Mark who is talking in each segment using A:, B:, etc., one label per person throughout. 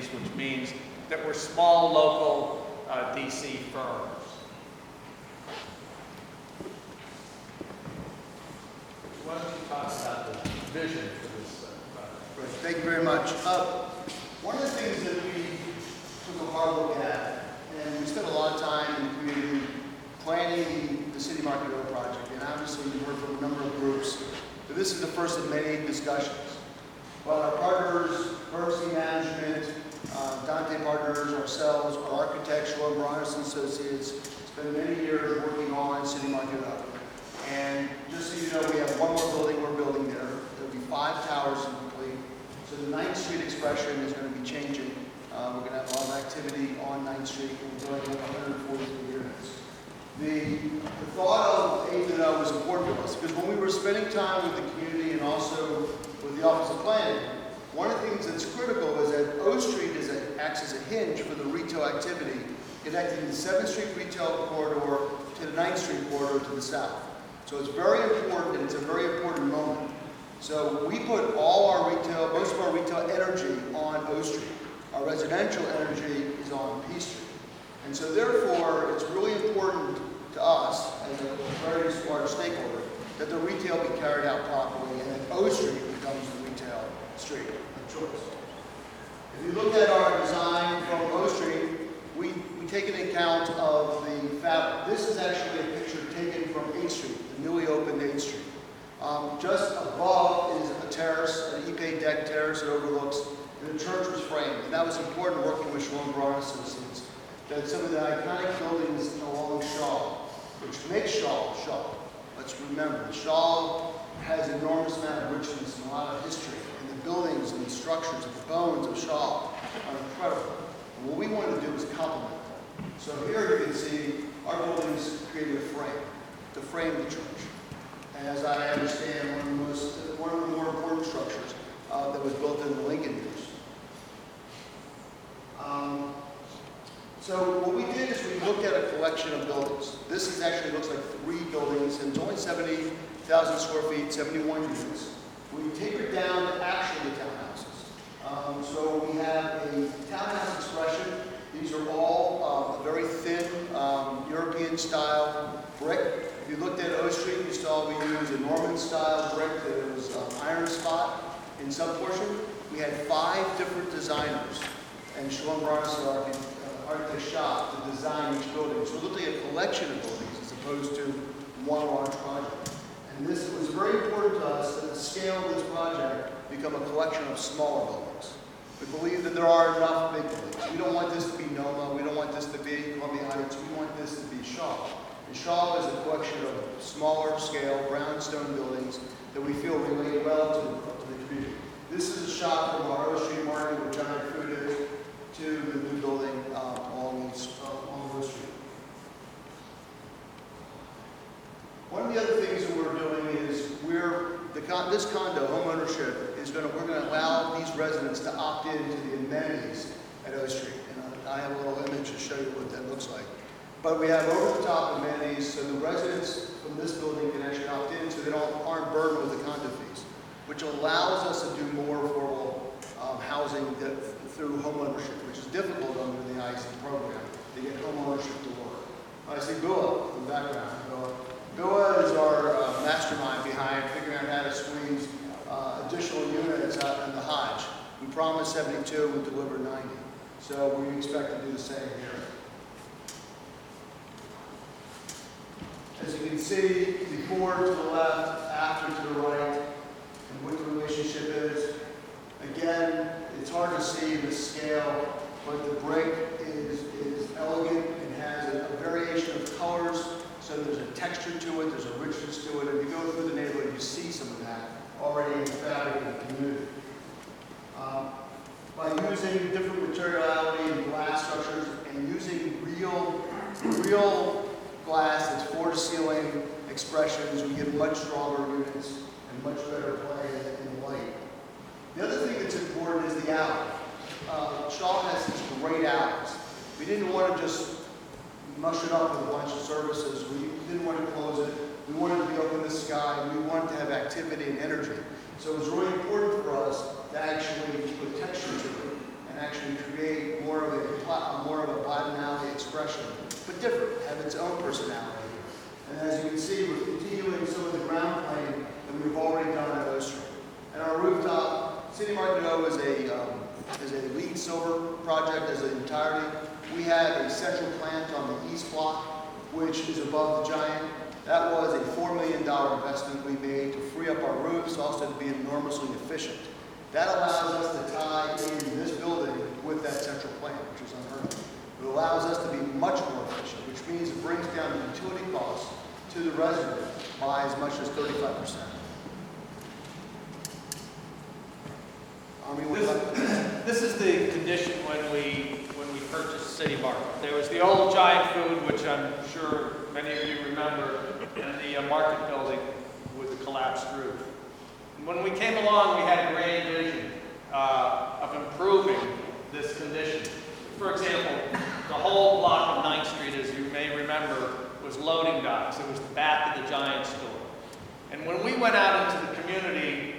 A: agencies, which means that we're small local DC firms. Why don't you talk about the vision for this project?
B: Right. Thank you very much. One of the things that we took a hard look at, and we spent a lot of time in the community planning the City Market Road project, and obviously we heard from a number of groups, but this is the first of many discussions. But our partners, Bernstein Management, Dante Partners, ourselves, our architects, Schwab Brothers and Associates, spent many years working on City Market Road. And just so you know, we have one more building we're building there. There'll be 5 towers in complete. So the 9th Street expression is going to be changing. We're going to have a lot of activity on 9th Street, and we're going to have 143 units. The thought of 8-0 was important to us because when we were spending time with the community and also with the Office of Planning, one of the things that's critical is that O Street acts as a hinge for the retail activity, connecting the 7th Street retail corridor to the 9th Street corridor to the south. So it's very important, and it's a very important moment. So we put all our retail, most of our retail energy on O Street. Our residential energy is on P Street. And so therefore, it's really important to us, as a very large stakeholder, that the retail be carried out properly and that O Street becomes the retail street of choice. If you look at our design from O Street, we take into account of the fabric. This is actually a picture taken from 8th Street, the newly opened 8th Street. Just above is a terrace, an Ipe deck terrace that overlooks, and the church was framed. And that was important working with Schwab Brothers Associates, that some of the iconic buildings along Shaw, which makes Shaw, let's remember, Shaw has an enormous amount of richness and a lot of history, and the buildings and the structures and the bones of Shaw are incredible. And what we wanted to do was complement that. So here you can see our buildings created a frame to frame the church. And as I understand, one of the more important structures that was built in the Lincoln years. So what we did is we looked at a collection of buildings. This actually looks like 3 buildings, and it's only 70,000 square feet, 71 units. We tapered down to actually townhouses. So we have a townhouse expression. These are all very thin European-style brick. If you looked at O Street, you saw we used a Norman-style brick that was iron spot in some portion. We had 5 different designers, and Schwab Brothers architect shop to design each building. So we're looking at a collection of buildings as opposed to one large project. And this was very important to us that the scale of this project become a collection of smaller buildings. We believe that there are enough big buildings. We don't want this to be NOMA. We don't want this to be Columbia Heights. We want this to be Shaw. And Shaw is a collection of smaller scale brownstone buildings that we feel relate well to the community. This is a shot from our O Street market where Giant Food is to the new building along O Street. One of the other things that we're doing is this condo, home ownership, we're going to allow these residents to opt into the amenities at O Street. And I have a little image to show you what that looks like. But we have over-the-top amenities, so the residents from this building can actually opt in so they aren't burdened with the condo fees, which allows us to do more affordable housing through home ownership, which is difficult under the IC program to get home ownership to work. I see Bua in the background. Bua is our mastermind behind figuring out how to squeeze additional units out in the Hodge. We promised 72, we delivered 90. So we expect to do the same here. As you can see, before to the left, after to the right, and what the relationship is. Again, it's hard to see the scale, but the brick is elegant. It has a variation of colors, so there's a texture to it, there's a richness to it. If you go through the neighborhood, you see some of that already in the fabric of the community. By using different materiality and glass structures and using real glass that's floor-to-ceiling expressions, we get much stronger units and much better play in light. The other thing that's important is the alley. Shaw has these great alleys. We didn't want to just mush it up with a bunch of services. We didn't want to close it. We wanted to be open to the sky. We wanted to have activity and energy. So it was really important for us to actually put texture to it and actually create but different, have its own personality. And as you can see, we're continuing some of the ground plane that we've already done at O Street. And our rooftop, City Market O is a LEED Silver project as an entirety. We have a central plant on the east block, which is above the Giant. That was a $4 million investment we made to free up our roofs, also to be enormously efficient. That allows us to tie in this building with that central plant, which is unheard of. It allows us to be much more efficient, which means it brings down the utility costs to the resident by as much as 35%.
A: This is the condition when we purchased City Market. There was the old Giant Food, which I'm sure many of you remember, and the market building with the collapsed roof. And when we came along, we had a grand vision of improving this condition. For example, the whole block of 9th Street, as you may remember, was loading docks. It was the back of the Giant store. And when we went out into the community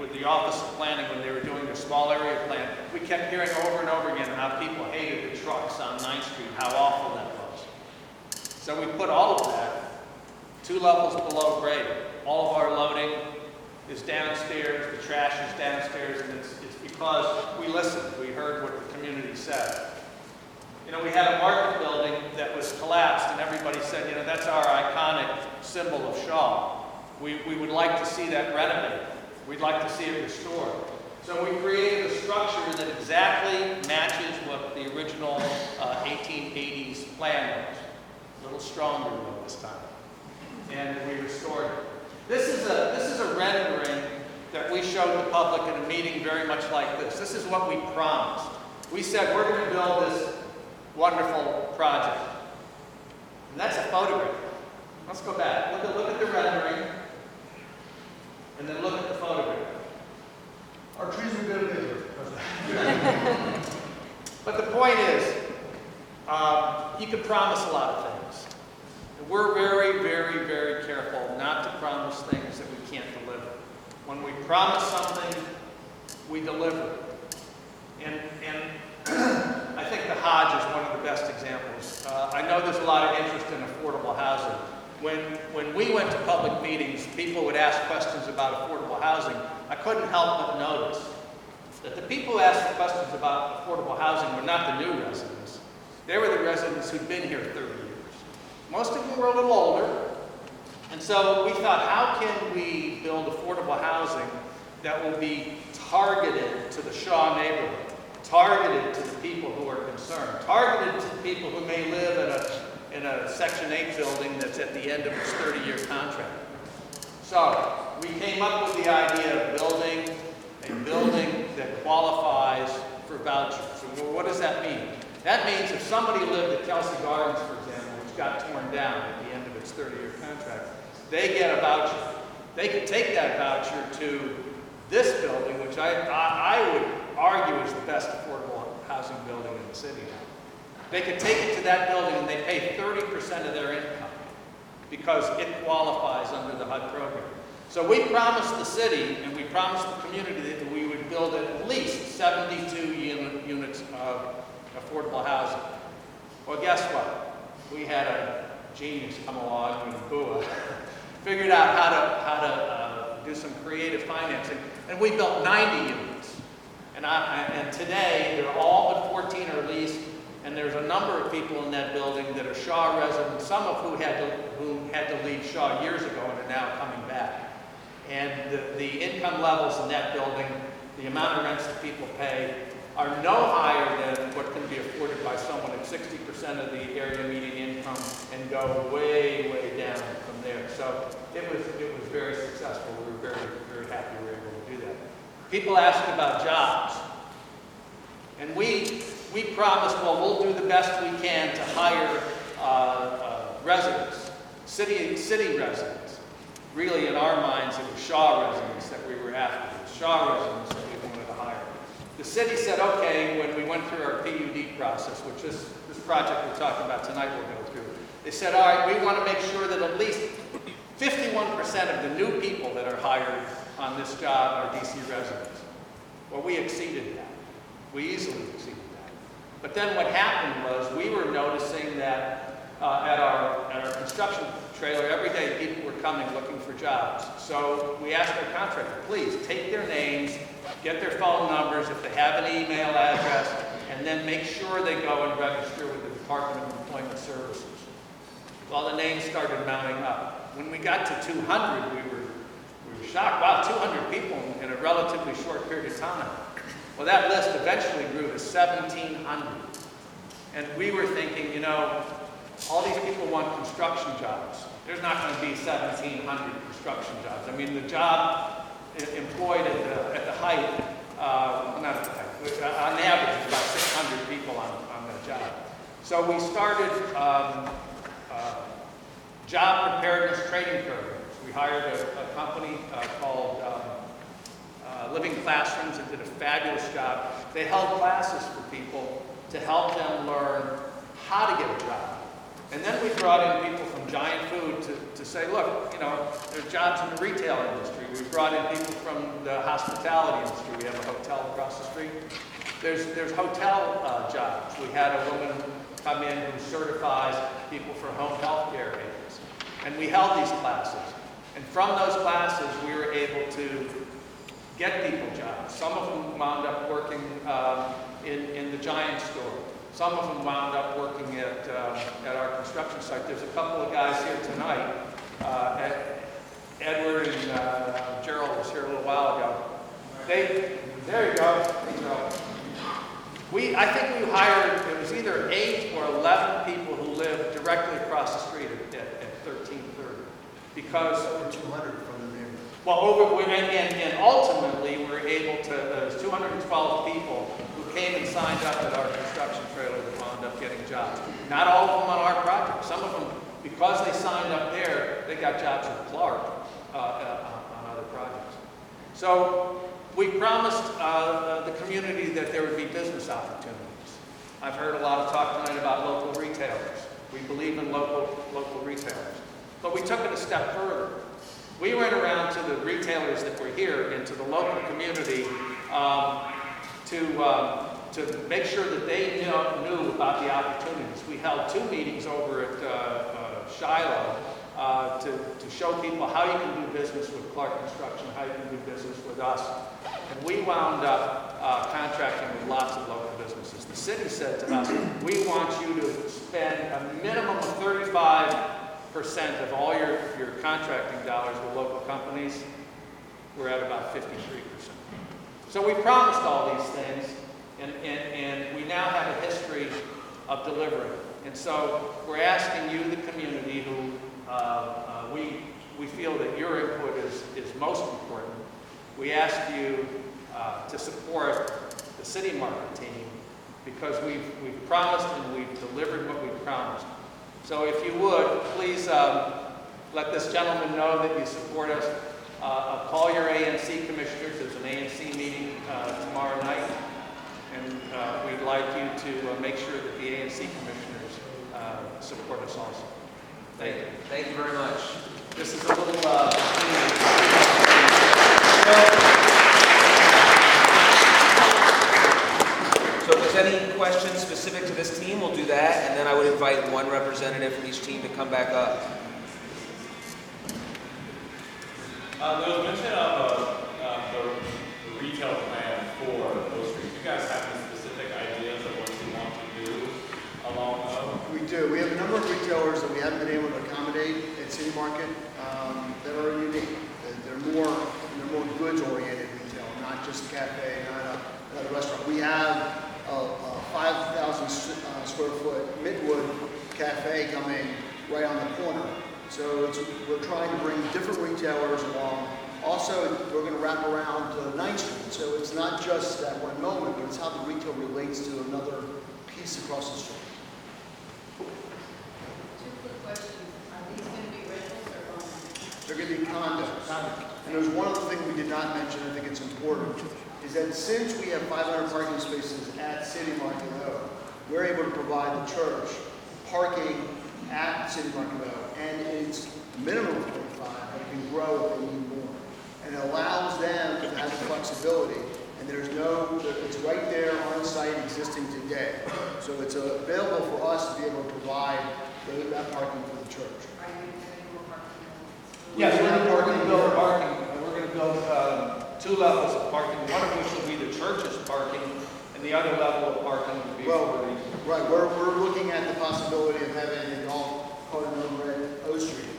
A: with the Office of Planning, when they were doing their small area plan, we kept hearing over and over again how people hated the trucks on 9th Street, how awful that was. So we put all of that 2 levels below grade. All of our loading is downstairs, the trash is downstairs, and it's because we listened, we heard what the community said. You know, we had a market building that was collapsed, and everybody said, you know, that's our iconic symbol of Shaw. We would like to see that renovated. We'd like to see it restored. So we created a structure that exactly matches what the original 1880s plan was. A little stronger though this time. And we restored it. This is a rendering that we showed the public in a meeting very much like this. This is what we promised. We said we're going to build this wonderful project. And that's a photograph. Let's go back. Look at the rendering. And then look at the photograph.
B: Our trees are good bigger.
A: But the point is, you can promise a lot of things. And we're very, very, very careful not to promise things that we can't deliver. When we promise something, we deliver. And I think the Hodge is one of the best examples. I know there's a lot of interest in affordable housing. When we went to public meetings, people would ask questions about affordable housing. I couldn't help but notice that the people who asked the questions about affordable housing were not the new residents. They were the residents who'd been here 30 years. Most of them were a little older. And so we thought, how can we build affordable housing that will be targeted to the Shaw neighborhood, targeted to the people who are concerned, targeted to the people who may live in a Section 8 building that's at the end of its 30-year contract. So we came up with the idea of building a building that qualifies for vouchers. So what does that mean? That means if somebody lived at Kelsey Gardens, for example, which got torn down at the end of its 30-year contract, they get a voucher. They could take that voucher to this building, which I would argue is the best affordable housing building in the city now. They could take it to that building and they pay 30% of their income because it qualifies under the HUD program. So we promised the city and we promised the community that we would build at least 72 units of affordable housing. Well, guess what? We had a genius come along, Bua, figured out how to do some creative financing, and we built 90 units. And today, they're all but 14 are leased. And there's a number of people in that building that are Shaw residents, some of who had to leave Shaw years ago and are now coming back. And the income levels in that building, the amount of rents that people pay, are no higher than what can be afforded by someone at 60% of the area median income and go way, way down from there. So it was very successful. We were very, very happy we were able to do that. People asked about jobs. And we promised, well, we'll do the best we can to hire residents, city residents. Really, in our minds, it was Shaw residents that we were after. It was Shaw residents that we wanted to hire. The city said, okay, when we went through our PUD process, which this project we're talking about tonight will go through, they said, all right, we want to make sure that at least 51% of the new people that are hired on this job are DC residents. Well, we exceeded that. We easily exceeded that. But then what happened was we were noticing that at our construction trailer, every day people were coming looking for jobs. So we asked our contractor, please take their names, get their phone numbers, if they have an email address, and then make sure they go and register with the Department of Employment Services. Well, the names started mounting up. When we got to 200, we were shocked. Wow, 200 people in a relatively short period of time. Well, that list eventually grew to 1,700. And we were thinking, you know, all these people want construction jobs. There's not going to be 1,700 construction jobs. I mean, the job employed at the height, not at the height, on average, about 600 people on the job. So we started job preparedness training programs. We hired a company called Living Classrooms that did a fabulous job. They held classes for people to help them learn how to get a job. And then we brought in people from Giant Food to say, look, you know, there's jobs in the retail industry. We brought in people from the hospitality industry. We have a hotel across the street. There's hotel jobs. We had a woman come in who certifies people for home health care aides. And we held these classes. And from those classes, we were able to get people jobs. Some of them wound up working in the Giant store. Some of them wound up working at our construction site. There's a couple of guys here tonight. Edward and Gerald was here a little while ago. There you go. I think we hired, it was either 8 or 11 people who lived directly across the street at 1330. Because
B: Over 200 from the neighborhood.
A: well, and ultimately we were able to, there's 212 people who came and signed up at our construction trailer that wound up getting jobs. Not all of them on our project. Some of them, because they signed up there, they got jobs at Clark on other projects. So we promised the community that there would be business opportunities. I've heard a lot of talk tonight about local retailers. We believe in local retailers. But we took it a step further. We went around to the retailers that were here and to the local community to make sure that they knew about the opportunities. We held 2 meetings over at Shiloh to show people how you can do business with Clark Construction, how you can do business with us. And we wound up contracting with lots of local businesses. The city said to us, we want you to spend a minimum of 35% of all your contracting dollars with local companies. We're at about 53%. So we promised all these things, and we now have a history of delivering. And so we're asking you, the community, who we feel that your input is most important. We ask you to support the City Market team because we've promised and we've delivered what we've promised. So if you would, please let this gentleman know that you support us. Call your ANC commissioners. There's an ANC meeting tomorrow night. And we'd like you to make sure that the ANC commissioners support us also. Thank you.
C: Thank you very much.
A: This is a little...
C: So if there's any questions specific to this team, we'll do that, and then I would invite one representative from each team to come back up.
D: There was mention of the retail plan for those streets. Do you guys have any specific ideas of what you want to do along those?
B: We do. We have a number of retailers that we haven't been able to accommodate at City Market that are unique. They're more goods-oriented retail, not just a cafe, not a restaurant. We have a 5,000 square foot Midwood cafe coming right on the corner. So we're trying to bring different retailers along. Also, we're going to wrap around to 9th Street. So it's not just that one moment, but it's how the retail relates to another piece across the street.
E: 2 quick questions. Are these going to be rentals or owned?
B: They're going to be condos. And there's one other thing we did not mention, I think it's important, is that since we have 500 parking spaces at City Market O, we're able to provide the church parking at City Market O. And it's minimum of 25, but it can grow if they need more. And it allows them to have the flexibility. And it's right there on site existing today. So it's available for us to be able to provide that parking for the church.
E: Are you doing more parking?
A: Yes, we're going to build parking, we're going to build 2 levels of parking, one of which will be the church's parking, and the other level of parking will be
B: Well,
A: for the...
B: right, we're looking at the possibility of having a golf cart over at O Street.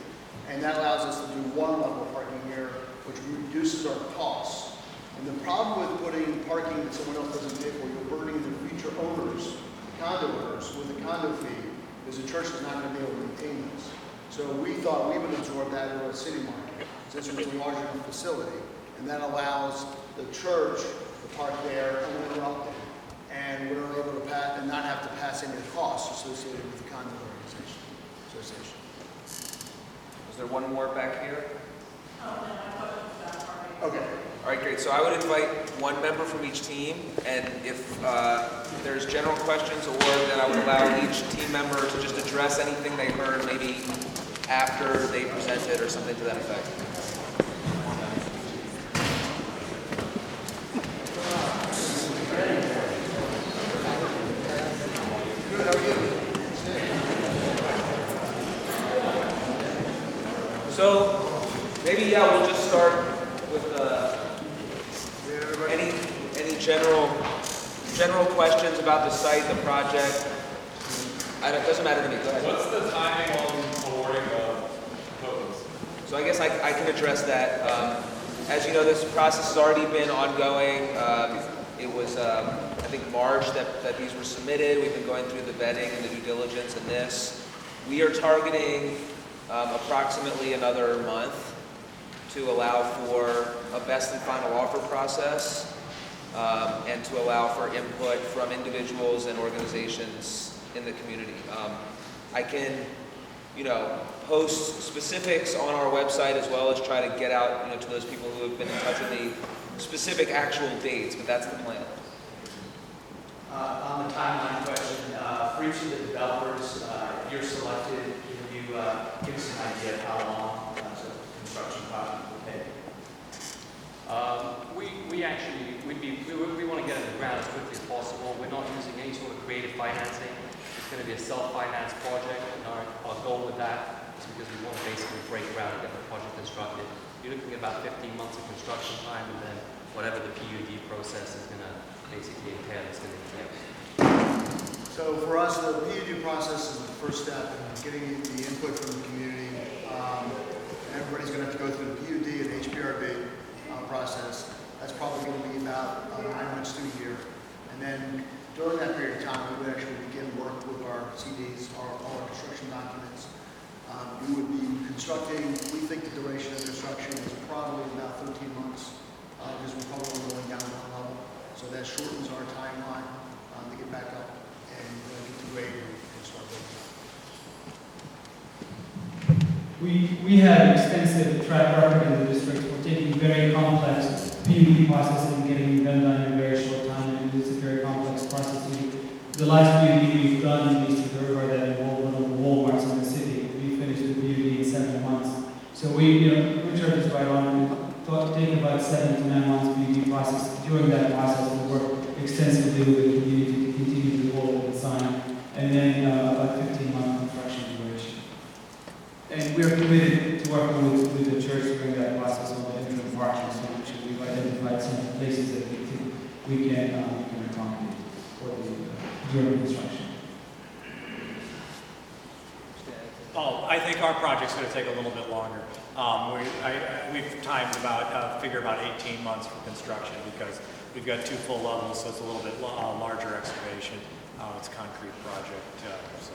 B: And that allows us to do 1 level of parking here, which reduces our costs. And the problem with putting parking that someone else doesn't pay for, you're burdening the future owners, condo owners, with a condo fee, because the church is not going to be able to maintain this. So we thought we would absorb that into a city market, since it's a larger facility. And that allows the church to park there uninterrupted. And we're able to pass, and not have to pass any of the costs associated with the condo association.
C: Is there one more back here?
B: Okay.
C: All right, great. So I would invite 1 member from each team, and if there's general questions, or then I would allow each team member to just address anything they heard maybe after they presented or something to that effect.
B: Good, how are you?
C: So maybe, yeah, we'll just start with any general questions about the site, the project. It doesn't matter to me. Go ahead.
D: What's the timing on awarding the proposals?
C: So I guess I can address that. As you know, this process has already been ongoing. It was, I think, March that these were submitted. We've been going through the vetting and the due diligence in this. We are targeting approximately another month to allow for a best and final offer process and to allow for input from individuals and organizations in the community. I can, post specifics on our website as well as try to get out, to those people who have been in touch with me, specific actual dates, but that's the plan.
F: On the timeline question, for each of the developers, if you're selected, can you give us an idea of how long the construction project will take?
G: We want to get it in the ground as quickly as possible. We're not using any sort of creative financing. It's going to be a self-financed project, and our goal with that is because we want to basically break ground and get the project constructed. You're looking at about 15 months of construction time, and then whatever the PUD process is going to basically entail is going to entail.
B: So for us, the PUD process is the first step in getting the input from the community. Everybody's going to have to go through the PUD and HPRB process. That's probably going to be about 9 months to a year. And then during that period of time, we would actually begin work with our CDs, all our construction documents. We would be constructing, we think the duration of construction is probably about 13 months because we're probably going down 1 level. So that shortens our timeline to get back up and get to grade and start building.
H: We have extensive track record in the district for taking very complex PUD processes and getting them done in a very short time, and it's a very complex process. The last PUD we've done in East River that involved one of the Walmarts in the city, we finished the PUD in 7 months. So Richard is right on. It take about 7 to 9 months PUD process. During that process, we work extensively with the community to continue to develop the design, and then about 15-month construction duration. And we are committed to working with the church during that process on the interim parking solution. We've identified some places that we can accommodate for during construction.
I: Oh, I think our project's going to take a little bit longer. We've timed figure about 18 months for construction because we've got 2 full levels, so it's a little bit larger excavation. It's a concrete project. So.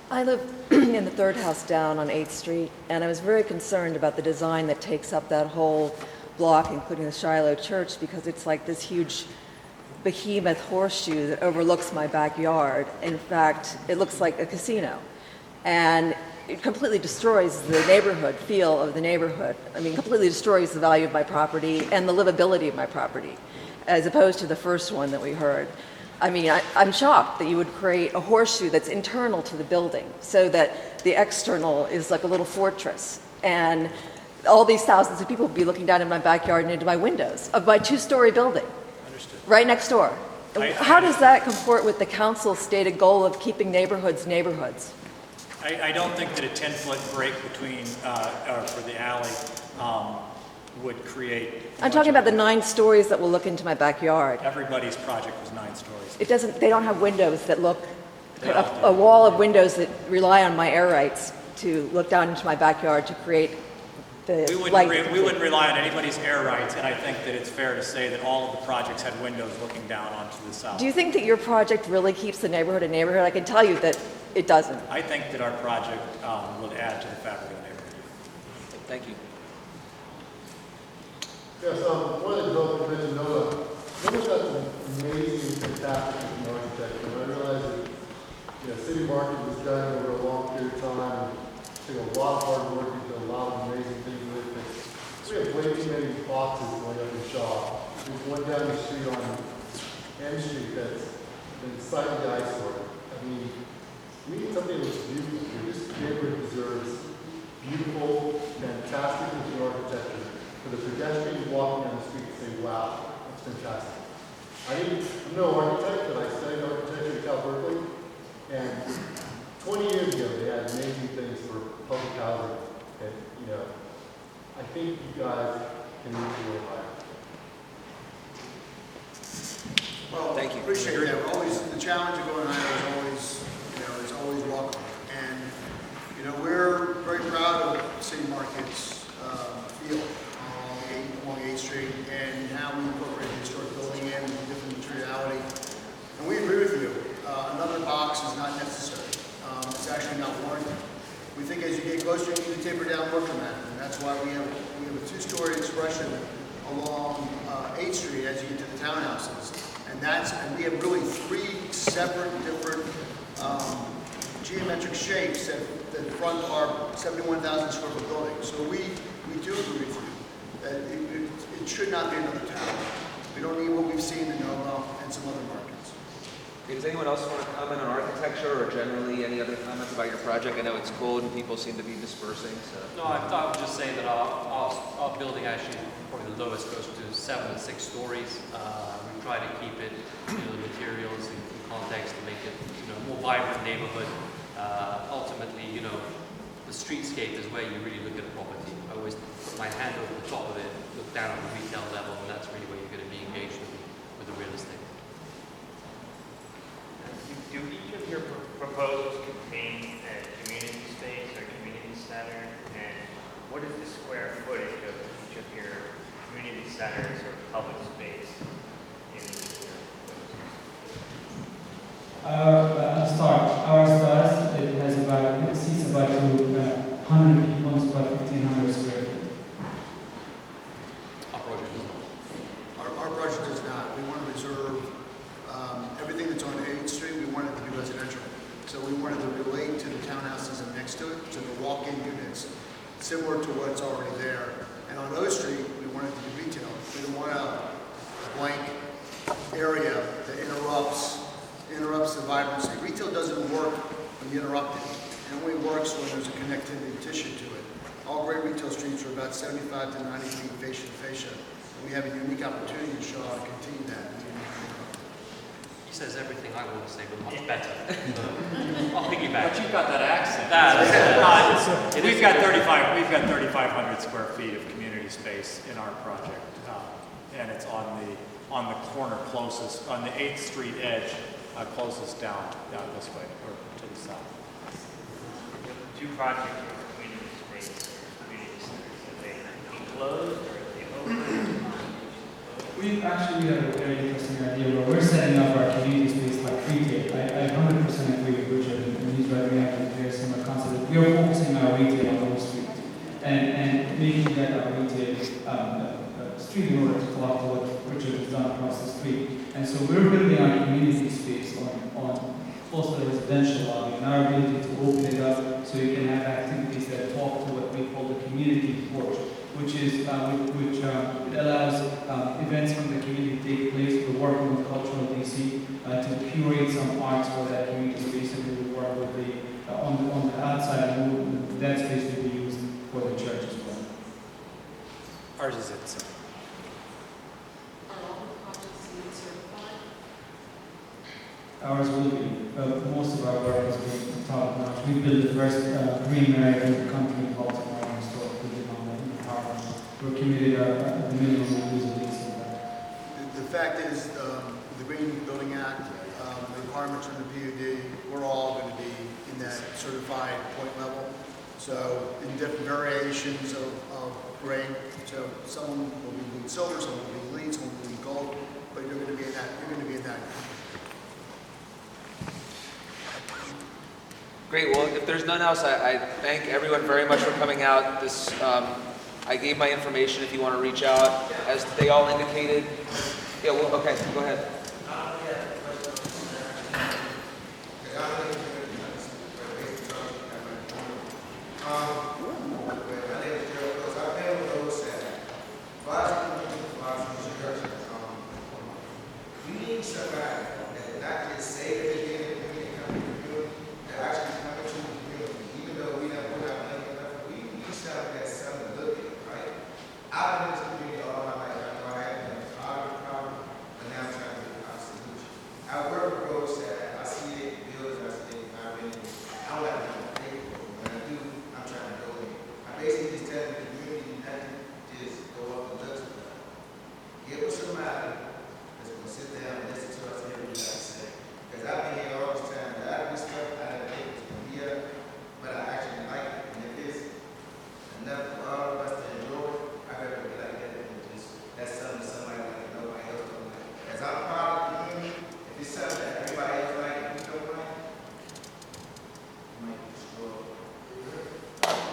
J: I live in the third house down on 8th Street, and I was very concerned about the design that takes up that whole block, including the Shiloh Church, because it's like this huge behemoth horseshoe that overlooks my backyard. In fact, it looks like a casino, and it completely destroys the neighborhood feel of the neighborhood. I mean, completely destroys the value of my property and the livability of my property, as opposed to the first one that we heard. I mean, I'm shocked that you would create a horseshoe that's internal to the building so that the external is like a little fortress. And all these thousands of people would be looking down in my backyard and into my windows of my 2-story building.
I: Understood.
J: Right next door. How does that comport with the council's stated goal of keeping neighborhoods neighborhoods?
I: I don't think that a 10-foot break between, or for the alley, would create.
J: I'm talking about the 9 stories that will look into my backyard.
I: Everybody's project was 9 stories.
J: It doesn't, they don't have windows that look,
I: They all do.
J: a wall of windows that rely on my air rights to look down into my backyard to create the light.
I: We wouldn't rely on anybody's air rights, and I think that it's fair to say that all of the projects had windows looking down onto the south.
J: Do you think that your project really keeps the neighborhood a neighborhood? I can tell you that it doesn't.
I: I think that our project would add to the fabric of the neighborhood.
C: Thank you.
K: Yes, one of the developers mentioned Noah. Noah's got some amazing, fantastic architecture. And I realized that, City Market was done over a long period of time. It took a lot of hard work to do a lot of amazing things with it. We have way too many boxes going up in Shaw. There's one down the street on M Street that's been slightly eyesore. I mean, we need something that's beautiful here. This neighborhood deserves beautiful, fantastic looking architecture. For the pedestrians walking down the street to say, wow, that's fantastic. I'm no architect, but I studied architecture at Cal Berkeley, and 20 years ago they had amazing things for public housing that, I think you guys can reach a little higher.
B: Well,
C: Thank you.
B: appreciate that. We're always, the challenge of going higher is always welcome. And, we're very proud of City Market's field along 8th Street and how we incorporate the historic building in with different materiality. And we agree with you. Another box is not necessary. It's actually not warranted. We think as you get closer, you need to taper down more dramatically. And that's why we have a 2-story expression along 8th Street as you get to the townhouses. And we have really 3 separate different geometric shapes that front our 71,000 square foot building. So we do agree with you that it should not be another town. We don't need what we've seen in Nova and some other markets.
C: Okay, does anyone else want to comment on architecture or generally any other comments about your project? I know it's cold and people seem to be dispersing, so.
G: No, I thought I would just say that our building actually, probably the lowest, goes to 7 and 6 stories. We try to keep it, the materials in context to make it, a more vibrant neighborhood. Ultimately, the streetscape is where you really look at a property. I always put my hand over the top of it, look down at the retail level, and that's really where you're going to be engaged with the real estate.
L: Do each of your proposals contain a community space or community center? And what is the square footage of each of your community centers or public space in each of your proposals?
H: It seats about 100 people, it's about 1,500 square feet.
G: Our project does not.
B: Our project does not. We want to reserve everything that's on 8th Street. We want it to be residential. So we wanted to relate to the townhouses and next to it, to the walk-in units, similar to what's already there. And on O Street, we want it to be retail. We don't want a blank area that interrupts the vibrancy. Retail doesn't work when you interrupt it. It only works when there's a connectivity tissue to it. All great retail streets are about 75 to 90 feet fascia to fascia. And we have a unique opportunity in Shaw to continue that.
G: He says everything I want to say, but much better. I'll piggyback.
I: But you've got that accent.
G: It
I: We've got 3,500 square feet of community space in our project, and it's on the corner closest, on the 8th Street edge, closest down this way, or to the south.
L: The 2 projects with community space or community centers, are they enclosed or are they open?
H: We have a very interesting idea where we're setting up our community space like retail. I 100% agree with Richard, and he's right, we have a very similar concept. We are focusing our retail on Wall Street and making that our retail street in order to talk to what Richard has done across the street. And so we're building our community space on close to the residential lobby and our ability to open it up so you can have activities that talk to what we call the community porch, which allows events from the community to take place. We're working with Cultural DC to curate some arts for that community space, and we will work with on the outside, and that space will be used for the church as well.
I: Ours is it.
E: Are all the projects LEED certified?
H: ours will be. Most of our work has been top notch. We built the first green area in the country in Baltimore and store building on the power. We're committed the minimum and at least of that.
B: The fact is, the Green Building Act, the requirements from the PUD, we're all going to be in that certified point level. So in different variations of grade, so some will be LEED silver, some will be LEED, some will be gold, but you're going to be in that. You're going to be in that.
C: Great, well, if there's none else, I thank everyone very much for coming out. I gave my information if you want to reach out, as they all indicated. Yeah, well, okay, go ahead.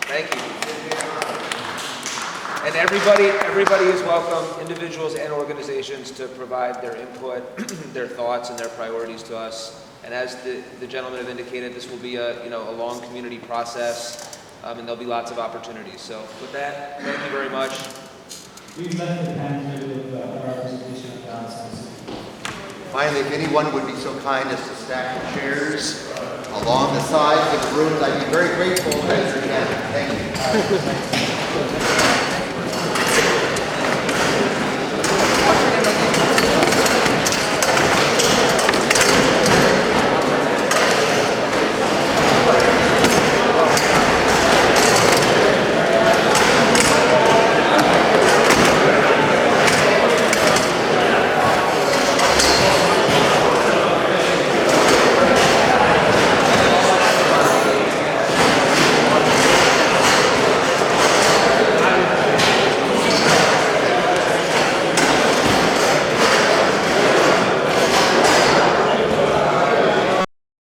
C: Thank you. And everybody is welcome, individuals and organizations, to provide their input, their thoughts, and their priorities to us. And as the gentlemen have indicated, this will be a long community process, and there'll be lots of opportunities. So with that, thank you very much.
H: We've left the pamphlet with our presentation of the outside.
M: Finally, if anyone would be so kind as to stack the chairs along the sides of the rooms, I'd be very grateful. Thank you.